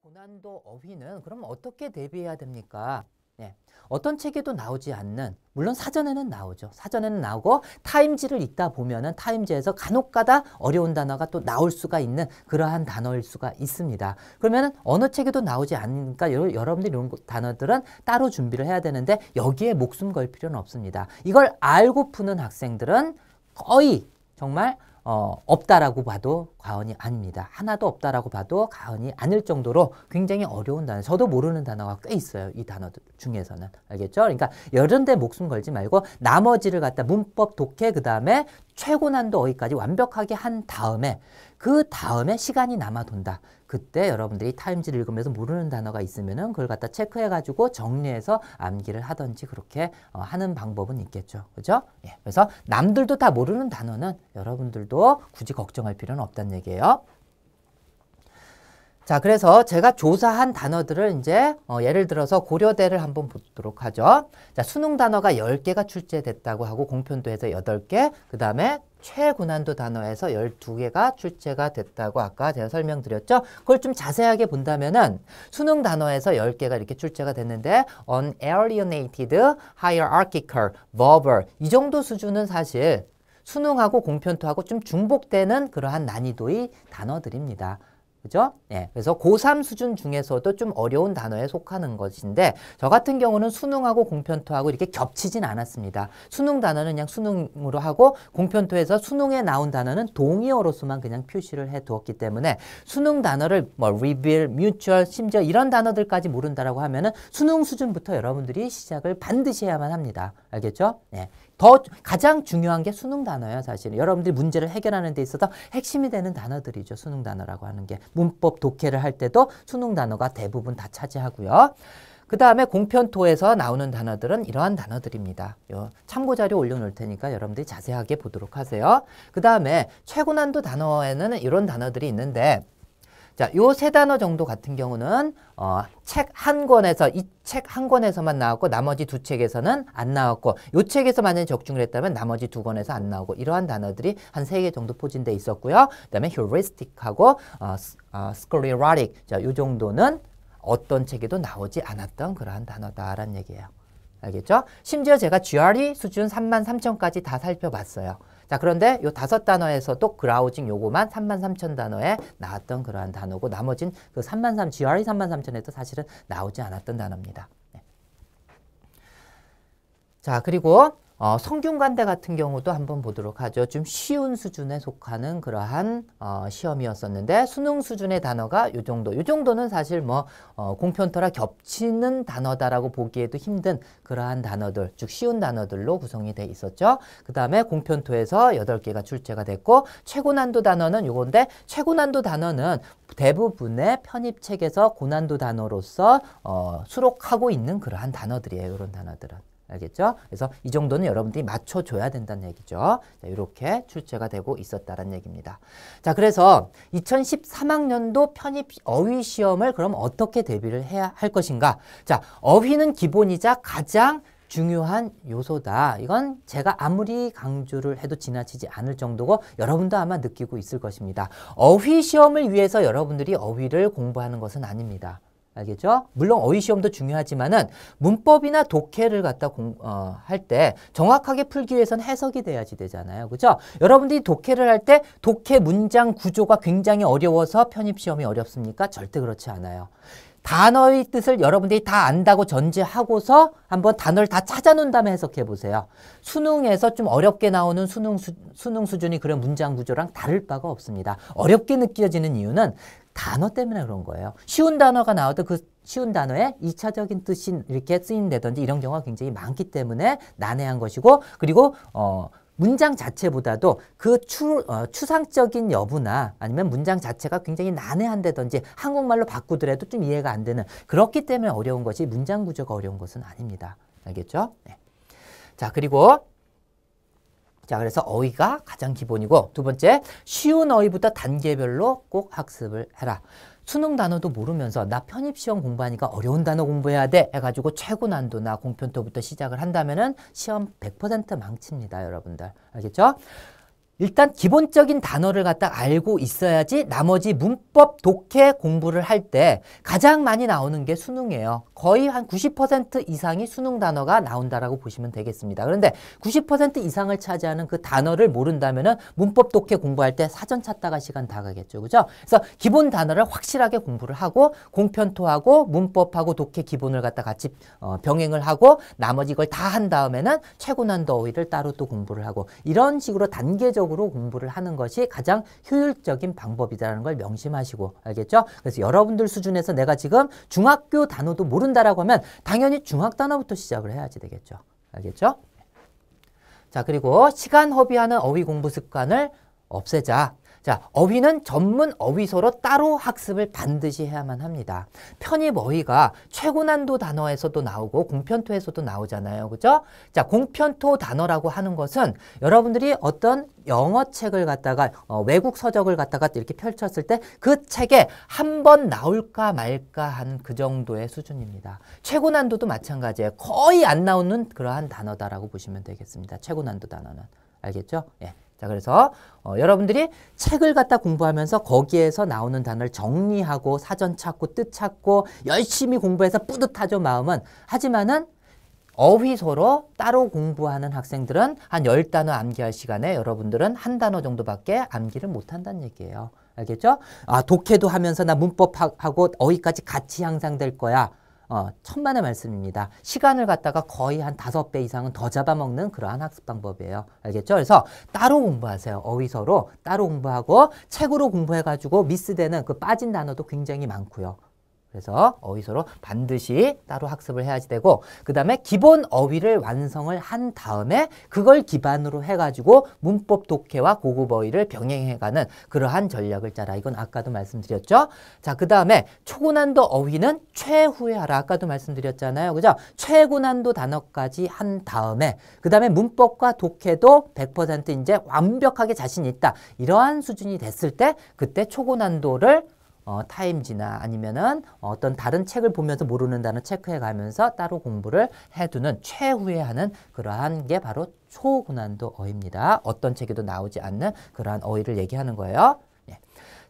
고난도 어휘는 그럼 어떻게 대비해야 됩니까? 네. 어떤 책에도 나오지 않는, 물론 사전에는 나오죠. 사전에는 나오고 타임지를 읽다 보면은 타임지에서 간혹가다 어려운 단어가 또 나올 수가 있는 그러한 단어일 수가 있습니다. 그러면은 어느 책에도 나오지 않으니까 여러분들이 이런 단어들은 따로 준비를 해야 되는데 여기에 목숨 걸 필요는 없습니다. 이걸 알고 푸는 학생들은 거의 정말 없다라고 봐도 과언이 아닙니다. 하나도 없다라고 봐도 과언이 아닐 정도로 굉장히 어려운 단어, 저도 모르는 단어가 꽤 있어요. 이 단어들 중에서는. 알겠죠? 그러니까 여러 데 목숨 걸지 말고 나머지를 갖다 문법, 독해, 그 다음에 최고 난도 어휘까지 완벽하게 한 다음에 그 다음에 시간이 남아돈다. 그때 여러분들이 타임지를 읽으면서 모르는 단어가 있으면은 그걸 갖다 체크해가지고 정리해서 암기를 하든지 그렇게 하는 방법은 있겠죠. 그죠? 예. 그래서 남들도 다 모르는 단어는 여러분들도 굳이 걱정할 필요는 없다는 얘기예요. 자, 그래서 제가 조사한 단어들을 이제 예를 들어서 고려대를 한번 보도록 하죠. 자, 수능 단어가 10개가 출제됐다고 하고 공편도에서 8개, 그 다음에 최고난도 단어에서 12개가 출제가 됐다고 아까 제가 설명드렸죠. 그걸 좀 자세하게 본다면은 수능 단어에서 10개가 이렇게 출제가 됐는데 unalienated, hierarchical, verbal 이 정도 수준은 사실 수능하고 공편토하고 좀 중복되는 그러한 난이도의 단어들입니다. 그죠? 예. 그래서 고3 수준 중에서도 좀 어려운 단어에 속하는 것인데 저 같은 경우는 수능하고 공편토하고 이렇게 겹치진 않았습니다. 수능 단어는 그냥 수능으로 하고 공편토에서 수능에 나온 단어는 동의어로서만 그냥 표시를 해 두었기 때문에 수능 단어를 뭐 reveal, mutual, 심지어 이런 단어들까지 모른다라고 하면은 수능 수준부터 여러분들이 시작을 반드시 해야만 합니다. 알겠죠? 예. 가장 중요한 게 수능 단어예요, 사실. 여러분들이 문제를 해결하는 데 있어서 핵심이 되는 단어들이죠, 수능 단어라고 하는 게. 문법, 독해를 할 때도 수능 단어가 대부분 다 차지하고요. 그 다음에 공편토에서 나오는 단어들은 이러한 단어들입니다. 참고자료 올려놓을 테니까 여러분들이 자세하게 보도록 하세요. 그 다음에 최고난도 단어에는 이런 단어들이 있는데 자, 요 세 단어 정도 같은 경우는 책 한 권에서 이 책 한 권에서만 나왔고 나머지 두 책에서는 안 나왔고 요 책에서 만약에 적중을 했다면 나머지 두 권에서 안 나오고 이러한 단어들이 한 3개 정도 포진돼 있었고요. 그다음에 heuristic하고 sclerotic 자, 요 정도는 어떤 책에도 나오지 않았던 그러한 단어다라는 얘기예요. 알겠죠? 심지어 제가 GRE 수준 33,000까지 다 살펴봤어요. 자, 그런데 요 5단어에서도 그라우징 요거만 33,000단어에 나왔던 그러한 단어고 나머진 그 GRE 33,000에도 사실은 나오지 않았던 단어입니다. 네. 자, 그리고 성균관대 같은 경우도 한번 보도록 하죠. 좀 쉬운 수준에 속하는 그러한 시험이었었는데 수능 수준의 단어가 요 정도. 요 정도는 사실 뭐 공편토라 겹치는 단어다라고 보기에도 힘든 그러한 단어들, 즉 쉬운 단어들로 구성이 돼 있었죠. 그 다음에 공편토에서 8개가 출제가 됐고 최고난도 단어는 요건데 최고난도 단어는 대부분의 편입책에서 고난도 단어로서 수록하고 있는 그러한 단어들이에요. 이런 단어들은. 알겠죠? 그래서 이 정도는 여러분들이 맞춰줘야 된다는 얘기죠. 자, 이렇게 출제가 되고 있었다는 얘기입니다. 자, 그래서 2013학년도 편입 어휘 시험을 그럼 어떻게 대비를 해야 할 것인가? 자, 어휘는 기본이자 가장 중요한 요소다. 이건 제가 아무리 강조를 해도 지나치지 않을 정도고 여러분도 아마 느끼고 있을 것입니다. 어휘 시험을 위해서 여러분들이 어휘를 공부하는 것은 아닙니다. 알겠죠? 물론 어휘 시험도 중요하지만은 문법이나 독해를 갖다 할 때 정확하게 풀기 위해서는 해석이 돼야지 되잖아요. 그죠? 여러분들이 독해를 할 때 독해 문장 구조가 굉장히 어려워서 편입 시험이 어렵습니까? 절대 그렇지 않아요. 단어의 뜻을 여러분들이 다 안다고 전제하고서 한번 단어를 다 찾아놓은 다음에 해석해 보세요. 수능에서 좀 어렵게 나오는 수능 수준이 그런 문장 구조랑 다를 바가 없습니다. 어렵게 느껴지는 이유는 단어 때문에 그런 거예요. 쉬운 단어가 나와도 그 쉬운 단어에 2차적인 뜻이 이렇게 쓰인다든지 이런 경우가 굉장히 많기 때문에 난해한 것이고 그리고 문장 자체보다도 그 추상적인 여부나 아니면 문장 자체가 굉장히 난해한다든지 한국말로 바꾸더라도 좀 이해가 안 되는 그렇기 때문에 어려운 것이 문장 구조가 어려운 것은 아닙니다. 알겠죠? 네. 자, 그리고 자, 그래서 어휘가 가장 기본이고 두 번째, 쉬운 어휘부터 단계별로 꼭 학습을 해라. 수능 단어도 모르면서 나 편입시험 공부하니까 어려운 단어 공부해야 돼 해가지고 최고 난도나 공편토부터 시작을 한다면은 시험 100% 망칩니다, 여러분들. 알겠죠? 일단 기본적인 단어를 갖다 알고 있어야지 나머지 문법 독해 공부를 할 때 가장 많이 나오는 게 수능이에요. 거의 한 90% 이상이 수능 단어가 나온다라고 보시면 되겠습니다. 그런데 90% 이상을 차지하는 그 단어를 모른다면은 문법 독해 공부할 때 사전 찾다가 시간 다 가겠죠. 그죠? 그래서 기본 단어를 확실하게 공부를 하고 공편토하고 문법하고 독해 기본을 갖다 같이 병행을 하고 나머지 이걸 다 한 다음에는 최고난도 어휘를 따로 또 공부를 하고 이런 식으로 단계적으로 공부를 하는 것이 가장 효율적인 방법이라는 걸 명심하시고 알겠죠? 그래서 여러분들 수준에서 내가 지금 중학교 단어도 모른다라고 하면 당연히 중학 단어부터 시작을 해야지 되겠죠. 알겠죠? 자, 그리고 시간 허비하는 어휘 공부 습관을 없애자. 자, 어휘는 전문 어휘서로 따로 학습을 반드시 해야만 합니다. 편입 어휘가 최고난도 단어에서도 나오고 공편토에서도 나오잖아요. 그죠? 자, 공편토 단어라고 하는 것은 여러분들이 어떤 영어 책을 갖다가 외국 서적을 갖다가 이렇게 펼쳤을 때 그 책에 한 번 나올까 말까 한 그 정도의 수준입니다. 최고난도도 마찬가지예요. 거의 안 나오는 그러한 단어다라고 보시면 되겠습니다. 최고난도 단어는. 알겠죠? 예. 자, 그래서 여러분들이 책을 갖다 공부하면서 거기에서 나오는 단어를 정리하고 사전 찾고 뜻 찾고 열심히 공부해서 뿌듯하죠, 마음은. 하지만은 어휘서로 따로 공부하는 학생들은 한 10단어 암기할 시간에 여러분들은 한 단어 정도밖에 암기를 못한다는 얘기예요. 알겠죠? 아, 독해도 하면서 나 문법하고 어휘까지 같이 향상될 거야. 천만의 말씀입니다. 시간을 갖다가 거의 한 5배 이상은 더 잡아먹는 그러한 학습 방법이에요. 알겠죠? 그래서 따로 공부하세요. 어휘서로 따로 공부하고 책으로 공부해가지고 미스되는 그 빠진 단어도 굉장히 많고요. 그래서 어휘서로 반드시 따로 학습을 해야지 되고 그 다음에 기본 어휘를 완성을 한 다음에 그걸 기반으로 해가지고 문법 독해와 고급 어휘를 병행해가는 그러한 전략을 짜라. 이건 아까도 말씀드렸죠. 자, 그 다음에 초고난도 어휘는 최후에 하라. 아까도 말씀드렸잖아요. 그죠? 최고난도 단어까지 한 다음에 그 다음에 문법과 독해도 100% 이제 완벽하게 자신 있다. 이러한 수준이 됐을 때 그때 초고난도를 타임지나 아니면은 어떤 다른 책을 보면서 모르는 단어 체크해 가면서 따로 공부를 해두는 최후에 하는 그러한 게 바로 초고난도 어휘입니다. 어떤 책에도 나오지 않는 그러한 어휘를 얘기하는 거예요. 예.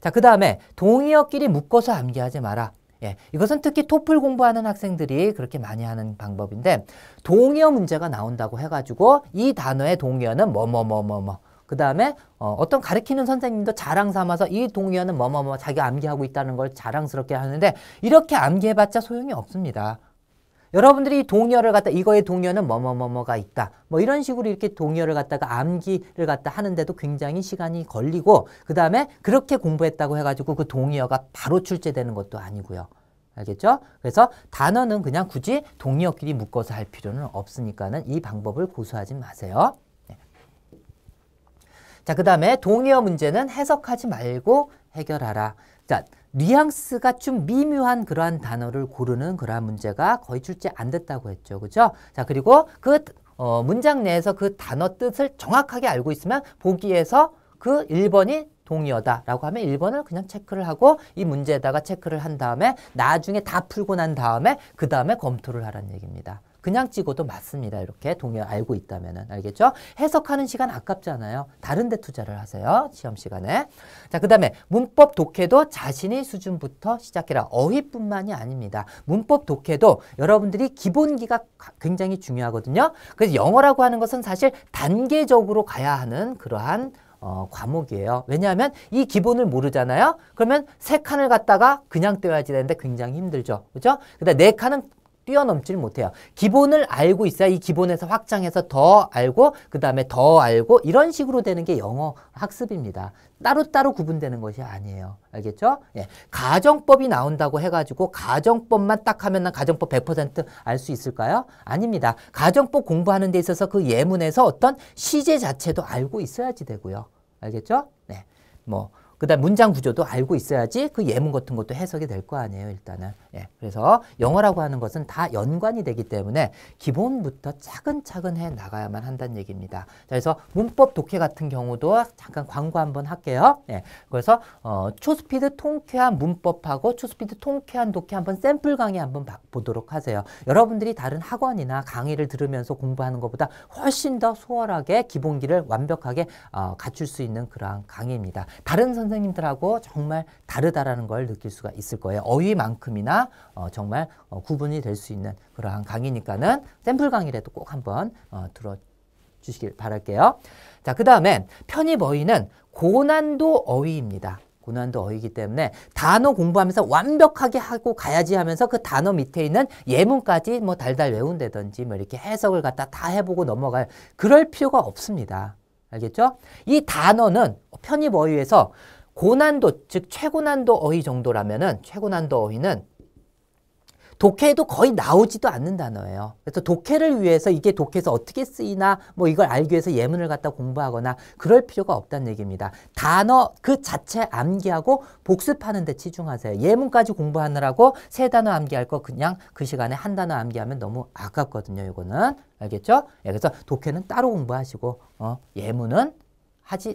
자, 그 다음에 동의어끼리 묶어서 암기하지 마라. 예, 이것은 특히 토플 공부하는 학생들이 그렇게 많이 하는 방법인데 동의어 문제가 나온다고 해가지고 이 단어의 동의어는 그 다음에 어떤 가르치는 선생님도 자랑 삼아서 이 동의어는 자기가 암기하고 있다는 걸 자랑스럽게 하는데 이렇게 암기해봤자 소용이 없습니다. 여러분들이 동의어를 갖다 이거의 동의어는 뭐가 있다. 뭐 이런 식으로 이렇게 동의어를 갖다가 암기를 갖다 하는데도 굉장히 시간이 걸리고 그 다음에 그렇게 공부했다고 해가지고 그 동의어가 바로 출제되는 것도 아니고요. 알겠죠? 그래서 단어는 그냥 굳이 동의어끼리 묶어서 할 필요는 없으니까는 이 방법을 고수하지 마세요. 자, 그 다음에 동의어 문제는 해석하지 말고 해결하라. 자, 뉘앙스가 좀 미묘한 그러한 단어를 고르는 그러한 문제가 거의 출제 안 됐다고 했죠. 그죠? 자, 그리고 그 문장 내에서 그 단어 뜻을 정확하게 알고 있으면 보기에서 그 1번이 동의어다라고 하면 1번을 그냥 체크를 하고 이 문제에다가 체크를 한 다음에 나중에 다 풀고 난 다음에 그 다음에 검토를 하라는 얘기입니다. 그냥 찍어도 맞습니다. 이렇게 동의어 알고 있다면은. 알겠죠? 해석하는 시간 아깝잖아요. 다른 데 투자를 하세요. 시험 시간에. 자, 그 다음에 문법 독해도 자신의 수준부터 시작해라. 어휘뿐만이 아닙니다. 문법 독해도 여러분들이 기본기가 굉장히 중요하거든요. 그래서 영어라고 하는 것은 사실 단계적으로 가야 하는 그러한 과목이에요. 왜냐하면 이 기본을 모르잖아요. 그러면 3칸을 갖다가 그냥 떼어야지 되는데 굉장히 힘들죠. 그죠? 근데 4칸은 뛰어넘지를 못해요. 기본을 알고 있어야 이 기본에서 확장해서 더 알고 그 다음에 더 알고 이런 식으로 되는 게 영어 학습입니다. 따로따로 구분되는 것이 아니에요. 알겠죠? 예. 가정법이 나온다고 해가지고 가정법만 딱 하면 난 가정법 100% 알 수 있을까요? 아닙니다. 가정법 공부하는 데 있어서 그 예문에서 어떤 시제 자체도 알고 있어야지 되고요. 알겠죠? 네. 그다음 문장 구조도 알고 있어야지 그 예문 같은 것도 해석이 될 거 아니에요, 일단은. 예. 그래서 영어라고 하는 것은 다 연관이 되기 때문에 기본부터 차근차근 해 나가야만 한다는 얘기입니다. 자, 그래서 문법 독해 같은 경우도 잠깐 광고 한번 할게요. 예. 그래서 초스피드 통쾌한 문법하고 초스피드 통쾌한 독해 한번 샘플 강의 한번 보도록 하세요. 여러분들이 다른 학원이나 강의를 들으면서 공부하는 것보다 훨씬 더 수월하게 기본기를 완벽하게 갖출 수 있는 그러한 강의입니다. 다른 선생님들하고 정말 다르다라는 걸 느낄 수가 있을 거예요. 어휘만큼이나 정말 구분이 될 수 있는 그러한 강의니까는 샘플 강의라도 꼭 한번 들어주시길 바랄게요. 자, 그 다음에 편입 어휘는 고난도 어휘입니다. 고난도 어휘이기 때문에 단어 공부하면서 완벽하게 하고 가야지 하면서 그 단어 밑에 있는 예문까지 뭐 달달 외운다든지 뭐 이렇게 해석을 갖다 다 해보고 넘어갈 그럴 필요가 없습니다. 알겠죠? 이 단어는 편입 어휘에서 고난도, 즉 최고난도 어휘 정도라면은 최고난도 어휘는 독해에도 거의 나오지도 않는 단어예요. 그래서 독해를 위해서 이게 독해에서 어떻게 쓰이나 뭐 이걸 알기 위해서 예문을 갖다 공부하거나 그럴 필요가 없다는 얘기입니다. 단어 그 자체 암기하고 복습하는 데 치중하세요. 예문까지 공부하느라고 세 단어 암기할 거 그냥 그 시간에 한 단어 암기하면 너무 아깝거든요. 이거는. 알겠죠? 예, 그래서 독해는 따로 공부하시고 예문은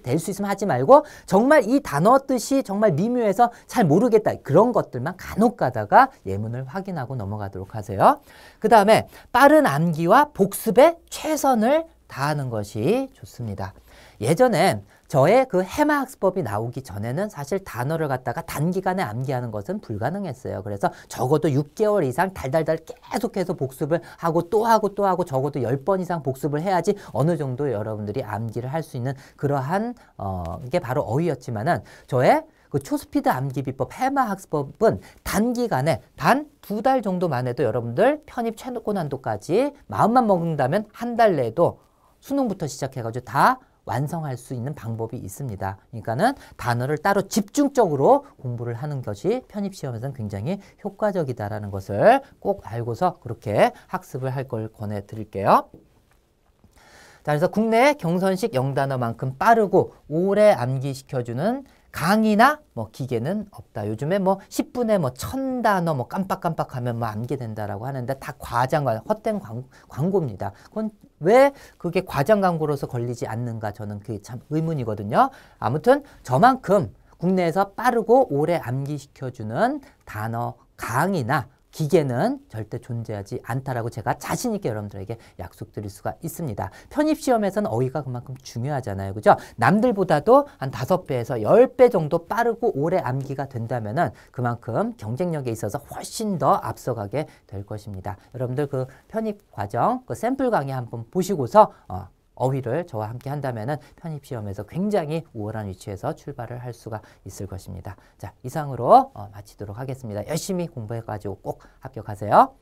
될 수 있으면 하지 말고 정말 이 단어 뜻이 정말 미묘해서 잘 모르겠다. 그런 것들만 간혹 가다가 예문을 확인하고 넘어가도록 하세요. 그 다음에 빠른 암기와 복습에 최선을 다하는 것이 좋습니다. 예전에 저의 그 해마학습법이 나오기 전에는 사실 단어를 갖다가 단기간에 암기하는 것은 불가능했어요. 그래서 적어도 6개월 이상 달달달 계속해서 복습을 하고 또 하고 또 하고 적어도 10번 이상 복습을 해야지 어느 정도 여러분들이 암기를 할 수 있는 그러한 게 바로 어휘였지만은 저의 그 초스피드 암기 비법 해마학습법은 단기간에 단 2달 정도만 해도 여러분들 편입 최고난도까지 마음만 먹는다면 한 달 내도 수능부터 시작해가지고 다 완성할 수 있는 방법이 있습니다. 그러니까는 단어를 따로 집중적으로 공부를 하는 것이 편입시험에서는 굉장히 효과적이다라는 것을 꼭 알고서 그렇게 학습을 할 걸 권해드릴게요. 자, 그래서 국내 경선식 영단어만큼 빠르고 오래 암기시켜주는 강의나 뭐 기계는 없다. 요즘에 뭐 10분에 뭐 1000단어 뭐 깜빡깜빡하면 뭐 암기된다라고 하는데 다 헛된 광고입니다. 그건 왜 그게 과장 광고로서 걸리지 않는가 저는 그게 참 의문이거든요. 아무튼 저만큼 국내에서 빠르고 오래 암기시켜주는 단어 강의나 기계는 절대 존재하지 않다라고 제가 자신 있게 여러분들에게 약속드릴 수가 있습니다. 편입시험에서는 어휘가 그만큼 중요하잖아요. 그죠? 남들보다도 한 5배에서 10배 정도 빠르고 오래 암기가 된다면은 그만큼 경쟁력에 있어서 훨씬 더 앞서가게 될 것입니다. 여러분들 그 편입 과정, 그 샘플 강의 한번 보시고서 어휘를 저와 함께 한다면은 편입시험에서 굉장히 우월한 위치에서 출발을 할 수가 있을 것입니다. 자, 이상으로 마치도록 하겠습니다. 열심히 공부해가지고 꼭 합격하세요.